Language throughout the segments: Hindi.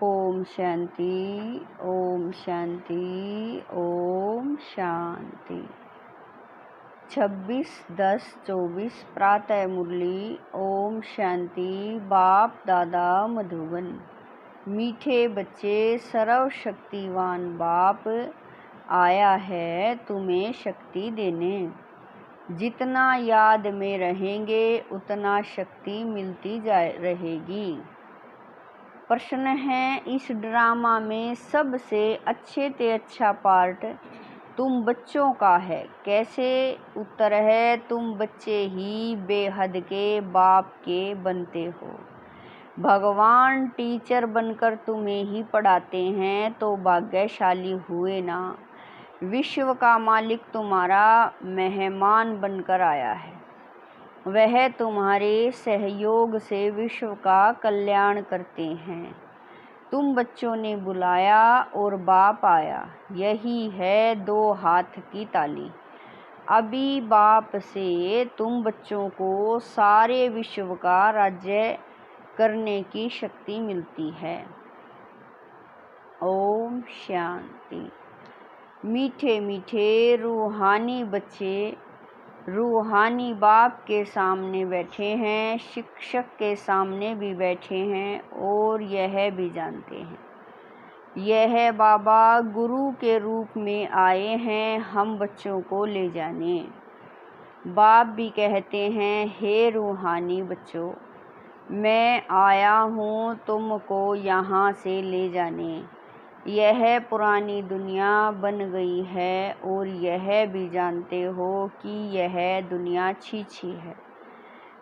ओम शांति, ओम शांति, ओम शांति। 26/10/24 प्रातः मुरली। ओम शांति। बाप दादा मधुबन। मीठे बच्चे, सर्वशक्तिवान बाप आया है तुम्हें शक्ति देने। जितना याद में रहेंगे उतना शक्ति मिलती जा रहेगी। प्रश्न है, इस ड्रामा में सबसे अच्छे से अच्छा पार्ट तुम बच्चों का है, कैसे? उत्तर है, तुम बच्चे ही बेहद के बाप के बनते हो। भगवान टीचर बनकर तुम्हें ही पढ़ाते हैं तो भाग्यशाली हुए ना। विश्व का मालिक तुम्हारा मेहमान बनकर आया है। वह तुम्हारे सहयोग से विश्व का कल्याण करते हैं। तुम बच्चों ने बुलाया और बाप आया, यही है 2 हाथ की ताली। अभी बाप से तुम बच्चों को सारे विश्व का राज्य करने की शक्ति मिलती है। ओम शांति। मीठे मीठे रूहानी बच्चे रूहानी बाप के सामने बैठे हैं, शिक्षक के सामने भी बैठे हैं और यह भी जानते हैं यह बाबा गुरु के रूप में आए हैं हम बच्चों को ले जाने। बाप भी कहते हैं, हे रूहानी बच्चों, मैं आया हूँ तुमको यहाँ से ले जाने। यह पुरानी दुनिया बन गई है और यह भी जानते हो कि यह दुनिया छीछी है।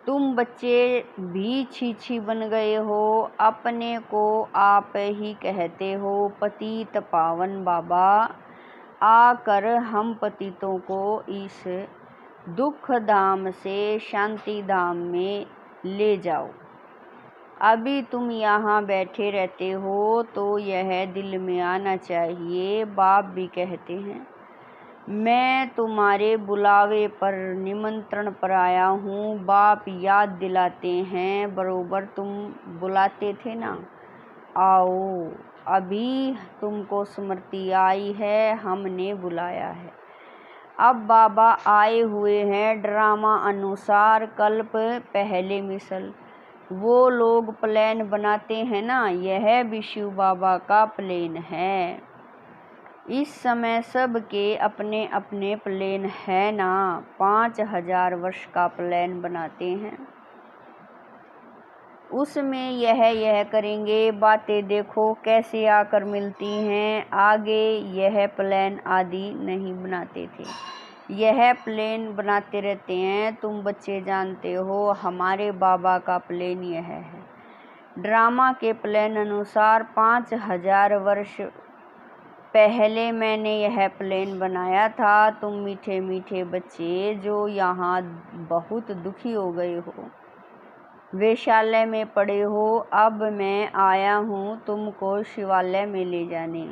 तुम बच्चे भी छीछी बन गए हो। अपने को आप ही कहते हो पतित पावन बाबा। आकर हम पतितों को इस दुख धाम से शांति धाम में ले जाओ। अभी तुम यहाँ बैठे रहते हो तो यह दिल में आना चाहिए। बाप भी कहते हैं, मैं तुम्हारे बुलावे पर निमंत्रण पर आया हूँ। बाप याद दिलाते हैं, बरोबर तुम बुलाते थे ना, आओ। अभी तुमको स्मृति आई है, हमने बुलाया है। अब बाबा आए हुए हैं ड्रामा अनुसार। कल्प पहले मिसल वो लोग प्लेन बनाते हैं ना, यह भी शिव बाबा का प्लेन है। इस समय सबके अपने अपने प्लेन है ना। 5000 वर्ष का प्लेन बनाते हैं, उसमें यह करेंगे। बातें देखो कैसे आकर मिलती हैं। आगे यह प्लेन आदि नहीं बनाते थे, यह प्लेन बनाते रहते हैं। तुम बच्चे जानते हो हमारे बाबा का प्लेन यह है। ड्रामा के प्लेन अनुसार 5000 वर्ष पहले मैंने यह प्लेन बनाया था। तुम मीठे मीठे बच्चे जो यहाँ बहुत दुखी हो गए हो, वेश्यालय में पड़े हो, अब मैं आया हूँ तुमको शिवालय में ले जाने।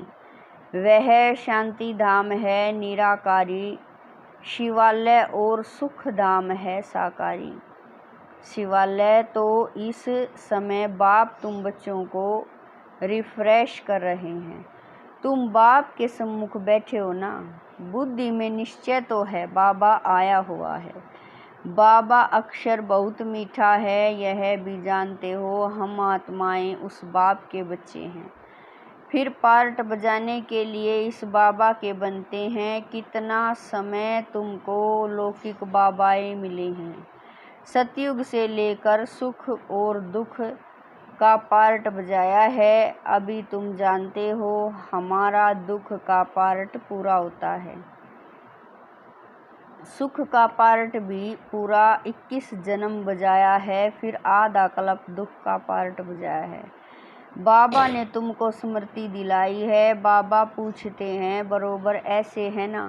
वह शांति धाम है निराकारी शिवालय और सुख धाम है साकारी शिवालय। तो इस समय बाप तुम बच्चों को रिफ्रेश कर रहे हैं। तुम बाप के सम्मुख बैठे हो ना। बुद्धि में निश्चय तो है बाबा आया हुआ है। बाबा अक्षर बहुत मीठा है, यह भी जानते हो। हम आत्माएं उस बाप के बच्चे हैं। फिर पार्ट बजाने के लिए इस बाबा के बनते हैं। कितना समय तुमको लौकिक बाबाएं मिले हैं। सतयुग से लेकर सुख और दुख का पार्ट बजाया है। अभी तुम जानते हो हमारा दुख का पार्ट पूरा होता है, सुख का पार्ट भी पूरा 21 जन्म बजाया है, फिर आधा कल्प दुख का पार्ट बजाया है। बाबा ने तुमको स्मृति दिलाई है। बाबा पूछते हैं, बरोबर ऐसे है ना।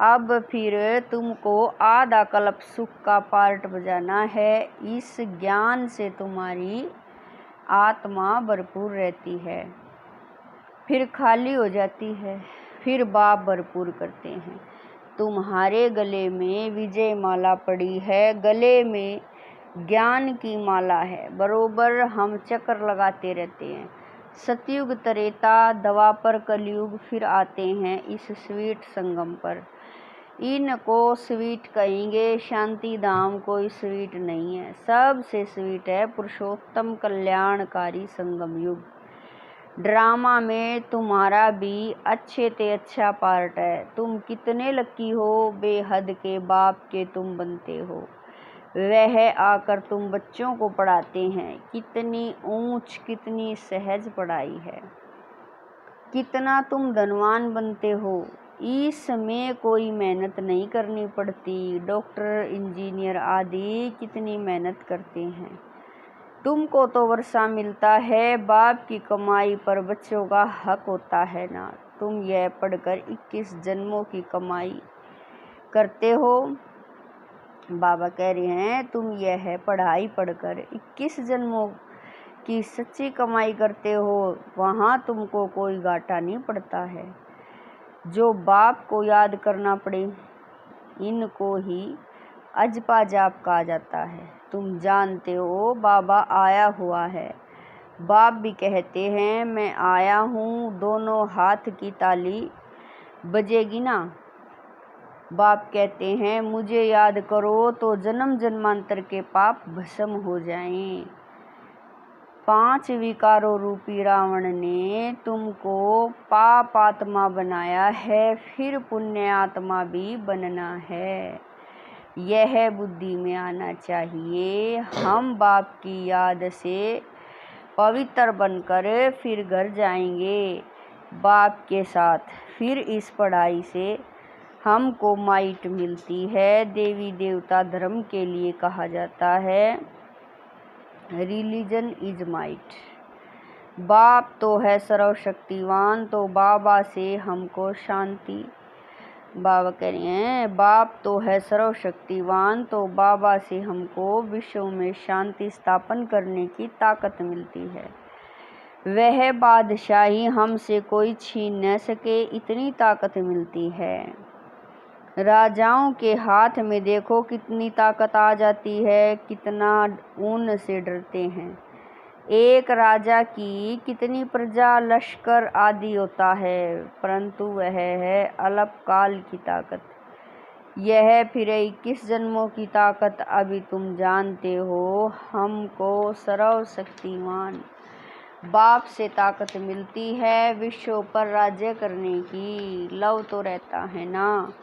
अब फिर तुमको आधा कल्प सुख का पार्ट बजाना है। इस ज्ञान से तुम्हारी आत्मा भरपूर रहती है, फिर खाली हो जाती है, फिर बाप भरपूर करते हैं। तुम्हारे गले में विजय माला पड़ी है, गले में ज्ञान की माला है। बरोबर हम चक्कर लगाते रहते हैं। सतयुग त्रेता द्वापर कलयुग फिर आते हैं इस स्वीट संगम पर। इनको स्वीट कहेंगे, शांति धाम कोई स्वीट नहीं है, सबसे स्वीट है पुरुषोत्तम कल्याणकारी संगम युग। ड्रामा में तुम्हारा भी अच्छे ते अच्छा पार्ट है। तुम कितने लकी हो, बेहद के बाप के तुम बनते हो। वह आकर तुम बच्चों को पढ़ाते हैं। कितनी ऊंच, कितनी सहज पढ़ाई है। कितना तुम धनवान बनते हो। इसमें कोई मेहनत नहीं करनी पड़ती। डॉक्टर, इंजीनियर आदि कितनी मेहनत करते हैं। तुमको तो वर्षा मिलता है, बाप की कमाई पर बच्चों का हक होता है ना। तुम यह पढ़कर 21 जन्मों की कमाई करते हो। बाबा कह रहे हैं तुम यह पढ़ाई पढ़कर 21 जन्मों की सच्ची कमाई करते हो। वहाँ तुमको कोई घाटा नहीं पड़ता है। जो बाप को याद करना पड़े, इनको ही अजपा जाप कहा जाता है। तुम जानते हो बाबा आया हुआ है। बाप भी कहते हैं मैं आया हूँ, दोनों हाथ की ताली बजेगी ना। बाप कहते हैं मुझे याद करो तो जन्म जन्मांतर के पाप भस्म हो जाएं। 5 विकारों रूपी रावण ने तुमको पाप आत्मा बनाया है, फिर पुण्य आत्मा भी बनना है। यह बुद्धि में आना चाहिए। हम बाप की याद से पवित्र बनकर फिर घर जाएंगे बाप के साथ। फिर इस पढ़ाई से हमको माइट मिलती है। देवी देवता धर्म के लिए कहा जाता है रिलीजन इज माइट। बाप तो है सर्वशक्तिवान, तो बाबा से हमको शांति। बाबा कह रहे हैं बाप तो है सर्वशक्तिवान, तो बाबा से हमको विश्व में शांति स्थापन करने की ताकत मिलती है। वह बादशाही हमसे कोई छीन न सके, इतनी ताकत मिलती है। राजाओं के हाथ में देखो कितनी ताकत आ जाती है, कितना ऊन से डरते हैं। एक राजा की कितनी प्रजा, लश्कर आदि होता है, परंतु वह है अल्पकाल की ताकत। यह फिर 21 जन्मों की ताकत अभी तुम जानते हो। हमको सर्वशक्तिमान बाप से ताकत मिलती है विश्व पर राज्य करने की। लव तो रहता है ना।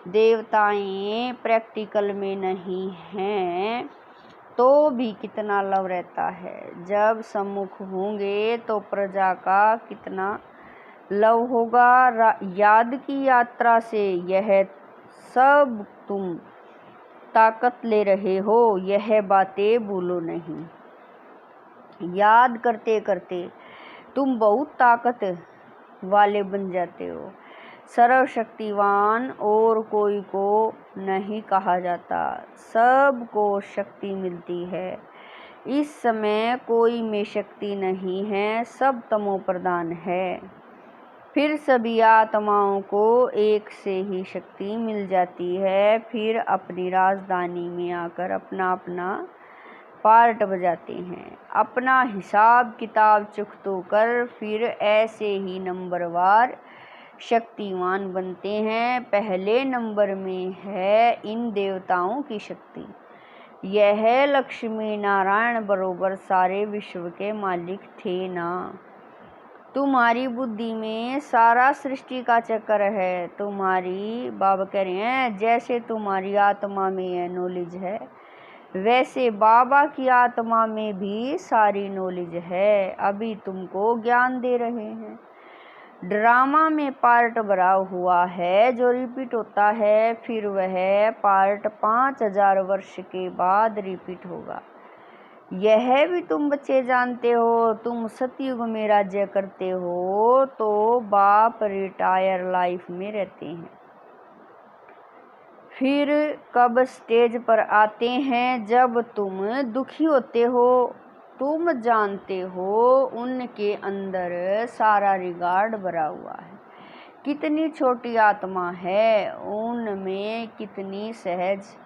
देवताएं प्रैक्टिकल में नहीं हैं तो भी कितना लव रहता है। जब सम्मुख होंगे तो प्रजा का कितना लव होगा। याद की यात्रा से यह सब तुम ताकत ले रहे हो, यह बातें भूलो नहीं। याद करते करते तुम बहुत ताकत वाले बन जाते हो। सर्वशक्तिवान और कोई को नहीं कहा जाता, सबको शक्ति मिलती है। इस समय कोई में शक्ति नहीं है, सब तमो प्रधान है। फिर सभी आत्माओं को एक से ही शक्ति मिल जाती है। फिर अपनी राजधानी में आकर अपना अपना पार्ट बजाते हैं, अपना हिसाब किताब चुकतो कर फिर ऐसे ही नंबरवार शक्तिवान बनते हैं। पहले नंबर में है इन देवताओं की शक्ति। यह लक्ष्मी नारायण बरोबर सारे विश्व के मालिक थे ना। तुम्हारी बुद्धि में सारा सृष्टि का चक्कर है। तुम्हारी बाबा कह रहे हैं जैसे तुम्हारी आत्मा में नॉलेज है, वैसे बाबा की आत्मा में भी सारी नॉलेज है। अभी तुमको ज्ञान दे रहे हैं। ड्रामा में पार्ट भरा हुआ है जो रिपीट होता है, फिर वह पार्ट 5000 वर्ष के बाद रिपीट होगा। यह भी तुम बच्चे जानते हो। तुम सतयुग में राज्य करते हो तो बाप रिटायर लाइफ में रहते हैं। फिर कब स्टेज पर आते हैं जब तुम दुखी होते हो। तुम जानते हो उनके अंदर सारा रिगार्ड भरा हुआ है। कितनी छोटी आत्मा है, उनमें कितनी सहज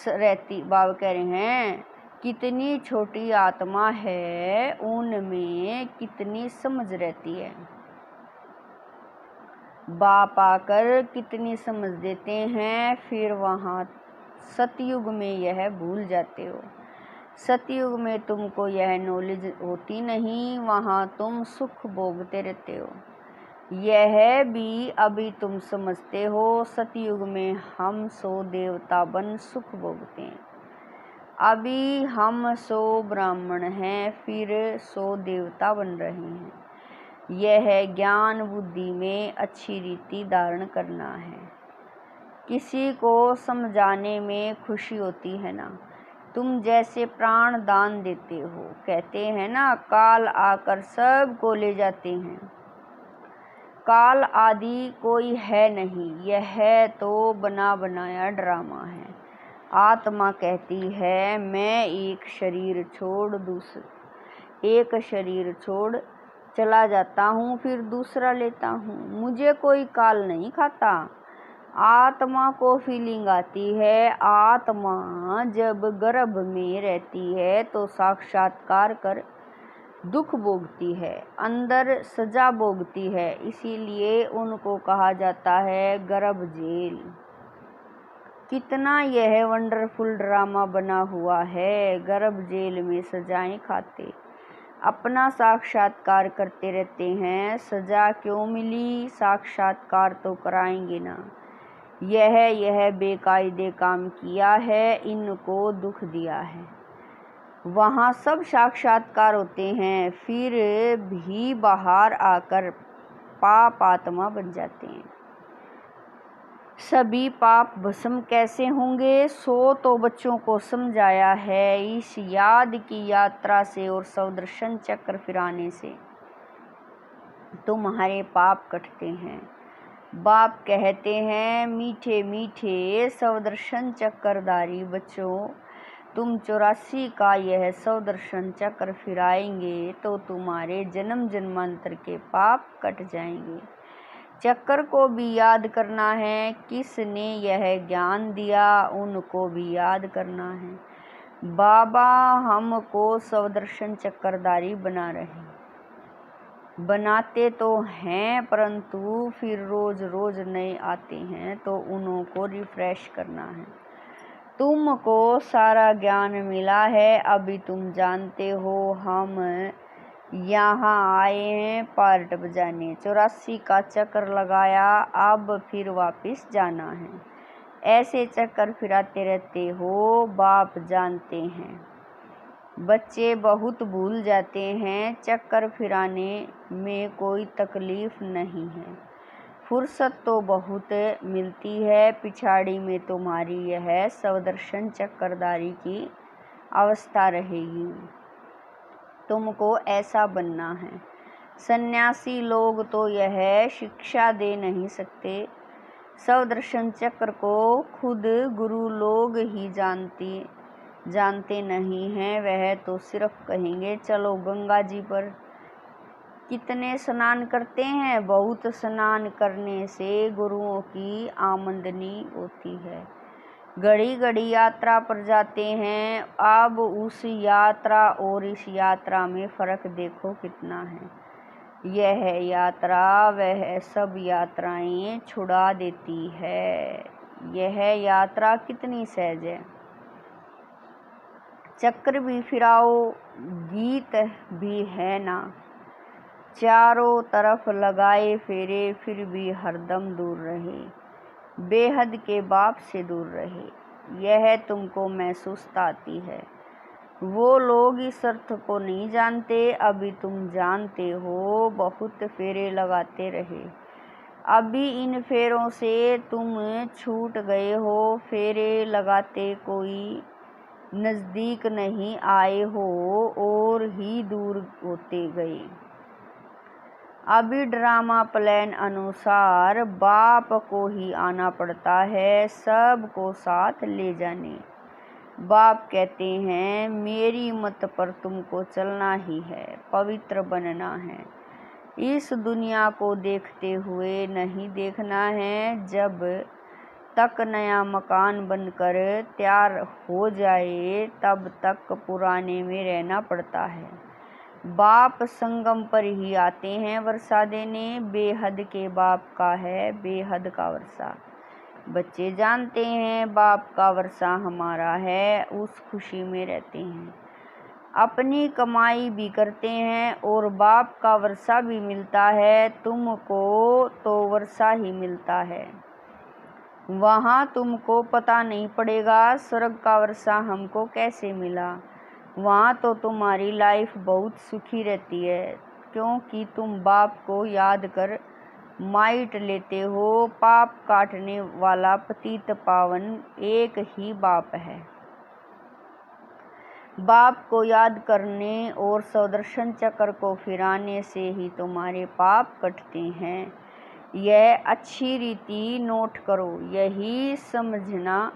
रहती। बाबा कह रहे हैं कितनी छोटी आत्मा है, उनमें कितनी समझ रहती है। बाप आकर कितनी समझ देते हैं, फिर वहाँ सतयुग में यह भूल जाते हो। सतयुग में तुमको यह नॉलेज होती नहीं, वहाँ तुम सुख भोगते रहते हो। यह भी अभी तुम समझते हो। सतयुग में हम 100 देवता बन सुख भोगते हैं। अभी हम 100 ब्राह्मण हैं, फिर 100 देवता बन रहे हैं। यह ज्ञान बुद्धि में अच्छी रीति धारण करना है। किसी को समझाने में खुशी होती है ना। तुम जैसे प्राण दान देते हो, कहते हैं ना काल आकर सबको ले जाते हैं। काल आदि कोई है नहीं, यह तो बना बनाया ड्रामा है। आत्मा कहती है मैं एक शरीर छोड़ चला जाता हूँ, फिर दूसरा लेता हूँ। मुझे कोई काल नहीं खाता। आत्मा को फीलिंग आती है। आत्मा जब गर्भ में रहती है तो साक्षात्कार कर दुख भोगती है, अंदर सजा भोगती है। इसीलिए उनको कहा जाता है गर्भ जेल। कितना यह वंडरफुल ड्रामा बना हुआ है। गर्भ जेल में सजाएं खाते, अपना साक्षात्कार करते रहते हैं। सजा क्यों मिली? साक्षात्कार तो कराएंगे ना। यह बेकायदे काम किया है, इनको दुख दिया है। वहाँ सब साक्षात्कार होते हैं, फिर भी बाहर आकर पाप आत्मा बन जाते हैं। सभी पाप भस्म कैसे होंगे? सो तो बच्चों को समझाया है। इस याद की यात्रा से और सौदर्शन चक्र फिराने से तुम्हारे पाप कटते हैं। बाप कहते हैं मीठे मीठे सौदर्शन चक्रधारी बच्चों, तुम 84 का यह सौदर्शन चक्र फिराएंगे तो तुम्हारे जन्म जन्मांतर के पाप कट जाएंगे। चक्र को भी याद करना है। किसने यह ज्ञान दिया, उनको भी याद करना है। बाबा हमको सौदर्शन चक्रधारी बनाते तो हैं, परंतु फिर रोज रोज नए आते हैं, तो उनको रिफ्रेश करना है। तुमको सारा ज्ञान मिला है, अभी तुम जानते हो हम यहाँ आए हैं पार्ट बजाने। 84 का चक्कर लगाया, अब फिर वापस जाना है। ऐसे चक्कर फिराते रहते हो, बाप जानते हैं। बच्चे बहुत भूल जाते हैं। चक्कर फिराने में कोई तकलीफ नहीं है, फुर्सत तो बहुत मिलती है। पिछाड़ी में तुम्हारी यह सौदर्शन चक्रधारी की अवस्था रहेगी। तुमको ऐसा बनना है। सन्यासी लोग तो यह शिक्षा दे नहीं सकते। सौदर्शन चक्र को खुद गुरु लोग ही जानते नहीं हैं। वह तो सिर्फ कहेंगे चलो गंगा जी पर। कितने स्नान करते हैं? बहुत स्नान करने से गुरुओं की आमदनी होती है। घड़ी घड़ी यात्रा पर जाते हैं। अब उस यात्रा और इस यात्रा में फर्क देखो कितना है। यह यात्रा वह सब यात्राएं छुड़ा देती है। यह यात्रा कितनी सहज है। चक्र भी फिराओ, गीत भी है ना। चारों तरफ लगाए फेरे, फिर भी हरदम दूर रहे, बेहद के बाप से दूर रहे। यह तुमको महसूस आती है। वो लोग इस अर्थ को नहीं जानते, अभी तुम जानते हो। बहुत फेरे लगाते रहे, अभी इन फेरों से तुम छूट गए हो। फेरे लगाते कोई नज़दीक नहीं आए हो और ही दूर होते गए। अभी ड्रामा प्लान अनुसार बाप को ही आना पड़ता है, सबको साथ ले जाने। बाप कहते हैं मेरी मत पर तुमको चलना ही है, पवित्र बनना है। इस दुनिया को देखते हुए नहीं देखना है। जब तक नया मकान बनकर तैयार हो जाए तब तक पुराने में रहना पड़ता है। बाप संगम पर ही आते हैं वर्षा देने, बेहद के बाप का है बेहद का वर्षा। बच्चे जानते हैं बाप का वर्षा हमारा है, उस खुशी में रहते हैं। अपनी कमाई भी करते हैं और बाप का वर्षा भी मिलता है। तुमको तो वर्षा ही मिलता है, वहाँ तुमको पता नहीं पड़ेगा स्वर्ग का वर्षा हमको कैसे मिला। वहाँ तो तुम्हारी लाइफ बहुत सुखी रहती है, क्योंकि तुम बाप को याद कर माइट लेते हो। पाप काटने वाला पतित पावन एक ही बाप है। बाप को याद करने और सुदर्शन चक्र को फिराने से ही तुम्हारे पाप कटते हैं। यह अच्छी रीति नोट करो, यही समझना,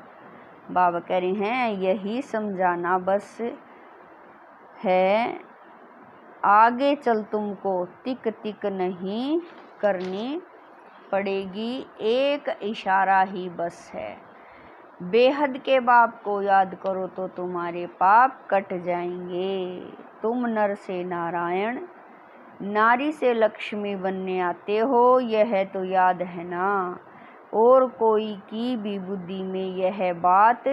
बाबा कह रहे हैं यही समझाना बस है। आगे चल तुमको तिक तिक नहीं करनी पड़ेगी, एक इशारा ही बस है। बेहद के बाप को याद करो तो तुम्हारे पाप कट जाएंगे। तुम नर से नारायण, नारी से लक्ष्मी बनने आते हो, यह तो याद है ना। और कोई की भी बुद्धि में यह बात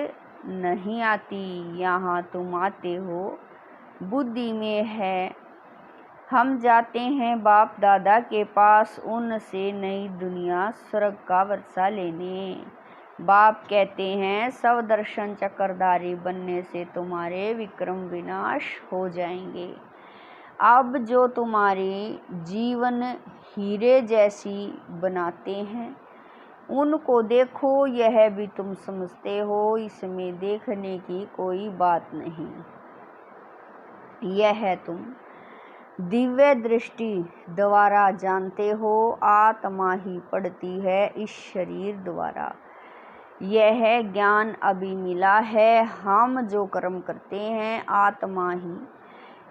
नहीं आती। यहाँ तुम आते हो बुद्धि में है। हम जाते हैं बाप दादा के पास, उनसे नई दुनिया स्वर्ग का वर्षा लेने। बाप कहते हैं सब दर्शन चक्रधारी बनने से तुम्हारे विक्रम विनाश हो जाएंगे। अब जो तुम्हारी जीवन हीरे जैसी बनाते हैं उनको देखो, यह भी तुम समझते हो, इसमें देखने की कोई बात नहीं। यह तुम दिव्य दृष्टि द्वारा जानते हो, आत्मा ही पढ़ती है इस शरीर द्वारा। यह ज्ञान अभी मिला है। हम जो कर्म करते हैं आत्मा ही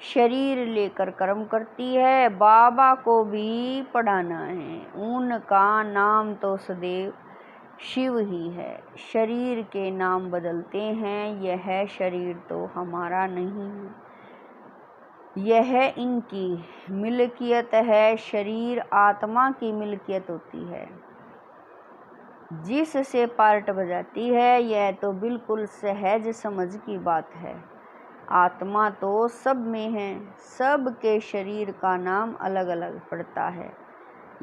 शरीर लेकर कर्म करती है। बाबा को भी पढ़ाना है, उनका नाम तो सदैव शिव ही है। शरीर के नाम बदलते हैं, यह शरीर तो हमारा नहीं है, यह इनकी मिल्कियत है। शरीर आत्मा की मिल्कियत होती है जिससे पार्ट बजाती है। यह तो बिल्कुल सहज समझ की बात है। आत्मा तो सब में है, सब के शरीर का नाम अलग अलग पड़ता है।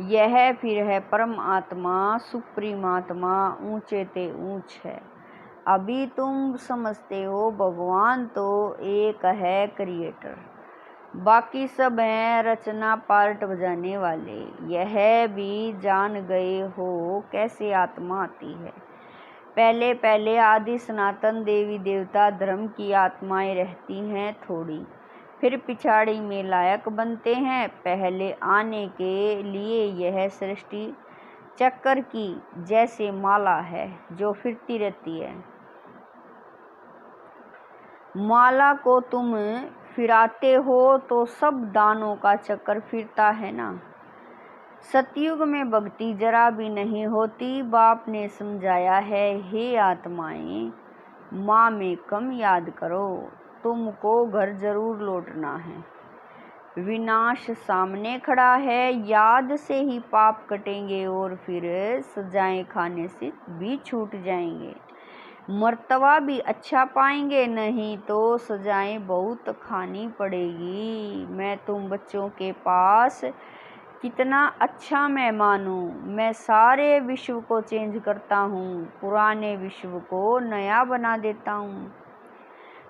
यह फिर है परम आत्मा, सुप्रीम आत्मा, ऊंचे ते ऊंच है। अभी तुम समझते हो भगवान तो एक है क्रिएटर, बाकी सब हैं रचना पार्ट बजाने वाले। यह भी जान गए हो कैसे आत्मा आती है। पहले पहले आदि सनातन देवी देवता धर्म की आत्माएं रहती हैं थोड़ी, फिर पिछाड़ी में लायक बनते हैं। पहले आने के लिए यह सृष्टि चक्कर की जैसे माला है जो फिरती रहती है। माला को तुम फिराते हो तो सब दानों का चक्कर फिरता है ना। सतयुग में भक्ति जरा भी नहीं होती। बाप ने समझाया है, हे आत्माएं माँ में कम याद करो, तुमको घर जरूर लौटना है। विनाश सामने खड़ा है, याद से ही पाप कटेंगे और फिर सजाएं खाने से भी छूट जाएंगे। मर्तबा भी अच्छा पाएंगे, नहीं तो सजाएं बहुत खानी पड़ेगी। मैं तुम बच्चों के पास कितना अच्छा मेहमान हूँ। मैं सारे विश्व को चेंज करता हूँ, पुराने विश्व को नया बना देता हूँ।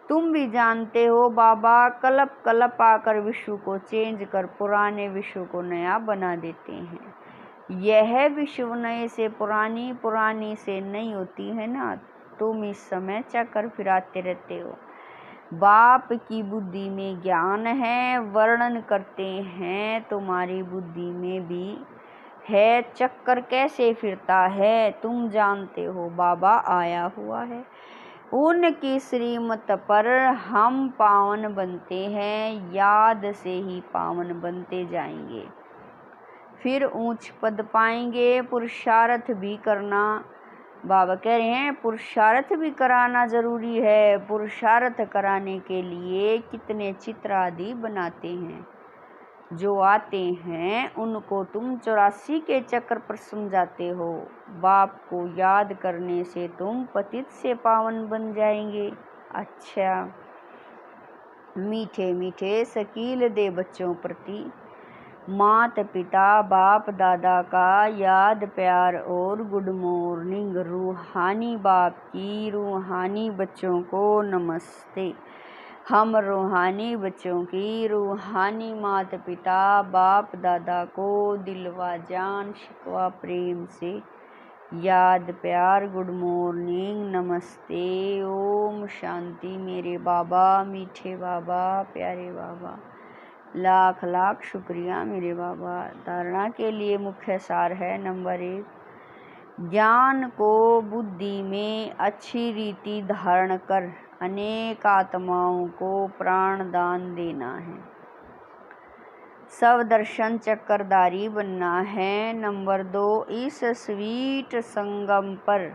तुम भी जानते हो बाबा कलप कलप आकर विश्व को चेंज कर पुराने विश्व को नया बना देते हैं। यह विश्व नए से पुरानी, पुरानी से नई होती है ना। तुम इस समय चक्कर फिराते रहते हो। बाप की बुद्धि में ज्ञान है, वर्णन करते हैं तुम्हारी बुद्धि में भी है चक्कर कैसे फिरता है। तुम जानते हो बाबा आया हुआ है, उनकी श्रीमत पर हम पावन बनते हैं, याद से ही पावन बनते जाएंगे, फिर ऊंच पद पाएंगे। पुरुषार्थ भी करना, बाबा कह रहे हैं पुरुषार्थ भी कराना जरूरी है। पुरुषार्थ कराने के लिए कितने चित्र आदि बनाते हैं, जो आते हैं उनको तुम 84 के चक्र पर समझाते हो। बाप को याद करने से तुम पतित से पावन बन जाएंगे। अच्छा, मीठे मीठे शकील दे बच्चों प्रति माता पिता बाप दादा का याद प्यार और गुड मॉर्निंग। रूहानी बाप की रूहानी बच्चों को नमस्ते। हम रूहानी बच्चों की रूहानी माता पिता बाप दादा को दिलवा जान शिकवा प्रेम से याद प्यार गुड मॉर्निंग नमस्ते ओम शांति। मेरे बाबा मीठे बाबा प्यारे बाबा, लाख लाख शुक्रिया मेरे बाबा। धारणा के लिए मुख्य सार है। नंबर 1, ज्ञान को बुद्धि में अच्छी रीति धारण कर अनेक आत्माओं को प्राण दान देना है। सब दर्शन चक्रधारी बनना है। नंबर 2, इस स्वीट संगम पर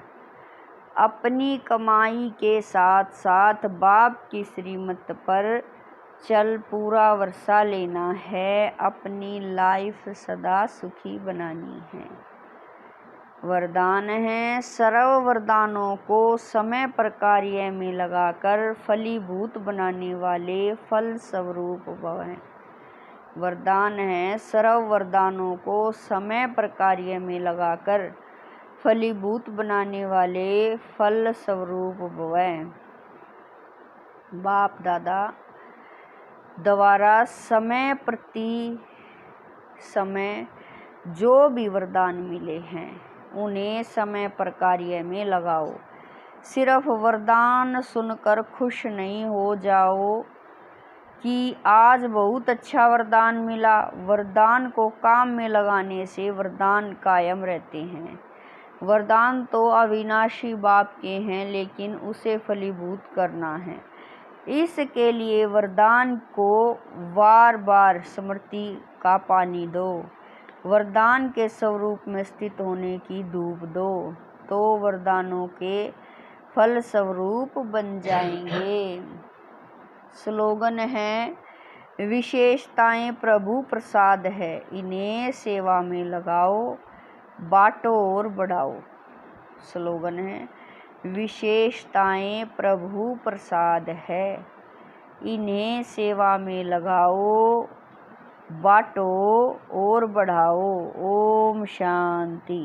अपनी कमाई के साथ साथ बाप की श्रीमत पर चल पूरा वर्षा लेना है। अपनी लाइफ सदा सुखी बनानी है। वरदान है, सर्व वरदानों को समय पर कार्य में लगाकर फलीभूत बनाने वाले फल स्वरूप भवें। वरदान है, सर्व वरदानों को समय पर कार्य में लगाकर फलीभूत बनाने वाले फल स्वरूप भवें। बाप दादा द्वारा समय प्रति समय जो भी वरदान मिले हैं उन्हें समय पर कार्य में लगाओ। सिर्फ वरदान सुनकर खुश नहीं हो जाओ कि आज बहुत अच्छा वरदान मिला। वरदान को काम में लगाने से वरदान कायम रहते हैं। वरदान तो अविनाशी बाप के हैं, लेकिन उसे फलीभूत करना है। इसके लिए वरदान को बार बार स्मृति का पानी दो। वरदान के स्वरूप में स्थित होने की धूप दो, तो वरदानों के फल स्वरूप बन जाएंगे। स्लोगन है, विशेषताएं प्रभु प्रसाद है, इन्हें सेवा में लगाओ, बांटो और बढ़ाओ। स्लोगन है, विशेषताएं प्रभु प्रसाद है, इन्हें सेवा में लगाओ, बांटो और बढ़ाओ। ओम शांति।